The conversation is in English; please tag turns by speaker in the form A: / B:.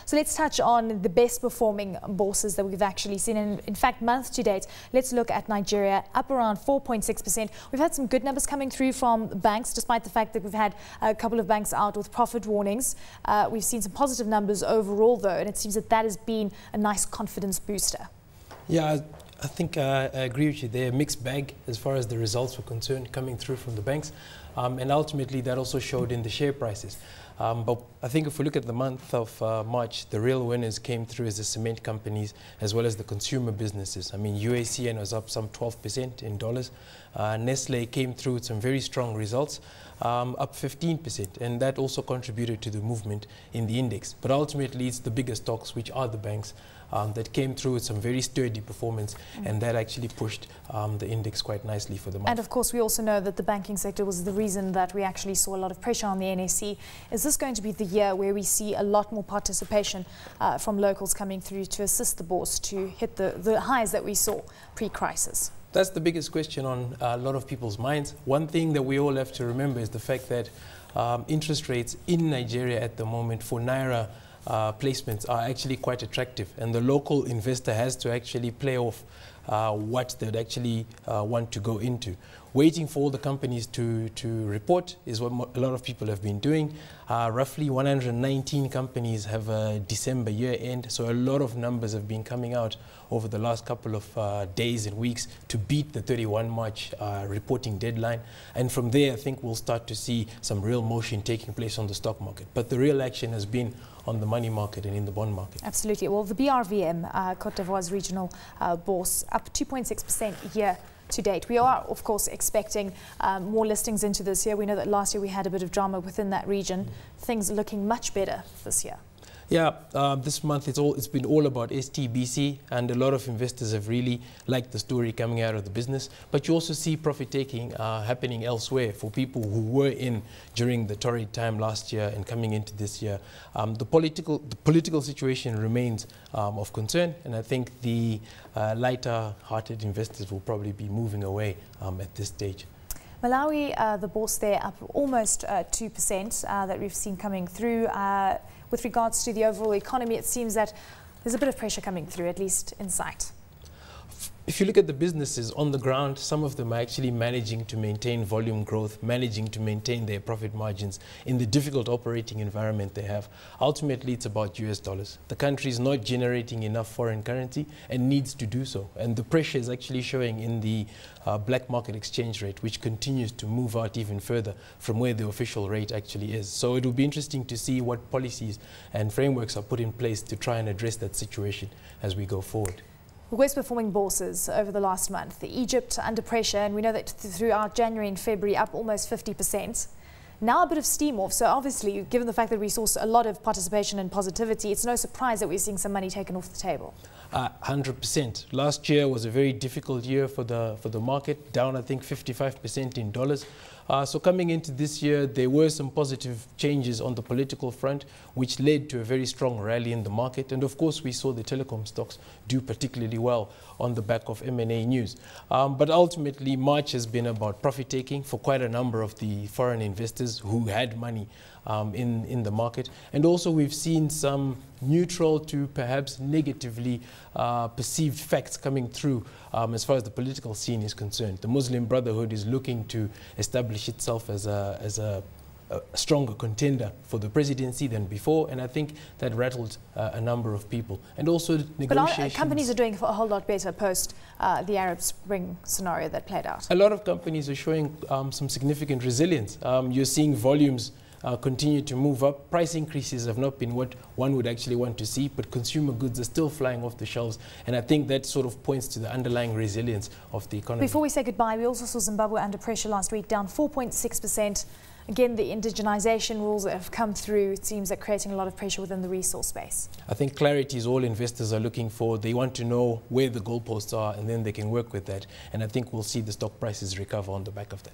A: So let's touch on the best performing bourses that we've actually seen. And in fact, month to date, let's look at Nigeria, up around 4.6%. We've had some good numbers coming through from banks, despite the fact that we've had a couple of banks out with profit warnings. We've seen some positive numbers overall, though, and it seems that that has been a nice confidence booster.
B: Yeah, I think I agree with you. They're a mixed bag as far as the results were concerned coming through from the banks. And ultimately, that also showed in the share prices. But I think if we look at the month of March, the real winners came through as the cement companies as well as the consumer businesses. I mean, UACN was up some 12% in dollars. Nestle came through with some very strong results, up 15%. And that also contributed to the movement in the index. But ultimately, it's the bigger stocks, which are the banks, that came through with some very sturdy performance, and that actually pushed the index quite nicely for the month.
A: And of course, we also know that the banking sector was the reason that we actually saw a lot of pressure on the NSE. Is this going to be the year where we see a lot more participation from locals coming through to assist the bourse to hit the highs that we saw pre-crisis?
B: That's the biggest question on a lot of people's minds. One thing that we all have to remember is the fact that interest rates in Nigeria at the moment for Naira placements are actually quite attractive, and the local investor has to actually play off what they'd actually want to go into. Waiting for all the companies to report is what a lot of people have been doing. Roughly 119 companies have a December year end, so a lot of numbers have been coming out over the last couple of days and weeks to beat the 31 March reporting deadline. And from there, I think we'll start to see some real motion taking place on the stock market. But the real action has been on the money market and in the bond market.
A: Absolutely. Well, the BRVM, Cote d'Ivoire's regional bourse, up 2.6% year to date. We are, of course, expecting more listings into this year. We know that last year we had a bit of drama within that region. Things are looking much better this year.
B: Yeah, this month it's been all about STBC, and a lot of investors have really liked the story coming out of the business. But you also see profit taking happening elsewhere for people who were in during the torrid time last year and coming into this year. The political situation remains of concern, and I think the lighter-hearted investors will probably be moving away at this stage.
A: Malawi, the bourse there up almost 2% that we've seen coming through. With regards to the overall economy, it seems that there's a bit of pressure coming through, at least in sight.
B: If you look at the businesses on the ground, some of them are actually managing to maintain volume growth, managing to maintain their profit margins in the difficult operating environment they have. Ultimately, it's about US dollars. The country is not generating enough foreign currency and needs to do so. And the pressure is actually showing in the black market exchange rate, which continues to move out even further from where the official rate actually is. So it will be interesting to see what policies and frameworks are put in place to try and address that situation as we go forward.
A: Worst performing bourses over the last month. Egypt under pressure, and we know that throughout January and February up almost 50%. Now a bit of steam off, so obviously given the fact that we saw a lot of participation and positivity, it's no surprise that we're seeing some money taken off the table.
B: 100%. Last year was a very difficult year for the market, down I think 55% in dollars. So coming into this year, there were some positive changes on the political front, which led to a very strong rally in the market. And of course, we saw the telecom stocks do particularly well on the back of M&A news. But ultimately, March has been about profit taking for quite a number of the foreign investors who had money in the market. And also we've seen some neutral to perhaps negatively perceived facts coming through as far as the political scene is concerned. The Muslim Brotherhood is looking to establish itself as a stronger contender for the presidency than before, and I think that rattled a number of people. And also negotiations.
A: But companies are doing a whole lot better post the Arab Spring scenario that played out.
B: A lot of companies are showing some significant resilience. You're seeing volumes continue to move up. Price increases have not been what one would actually want to see, but consumer goods are still flying off the shelves, and I think that sort of points to the underlying resilience of the economy.
A: Before we say goodbye, we also saw Zimbabwe under pressure last week, down 4.6%. Again, the indigenization rules that have come through, it seems, are creating a lot of pressure within the resource space.
B: I think clarity is all investors are looking for. They want to know where the goalposts are, and then they can work with that. And I think we'll see the stock prices recover on the back of that.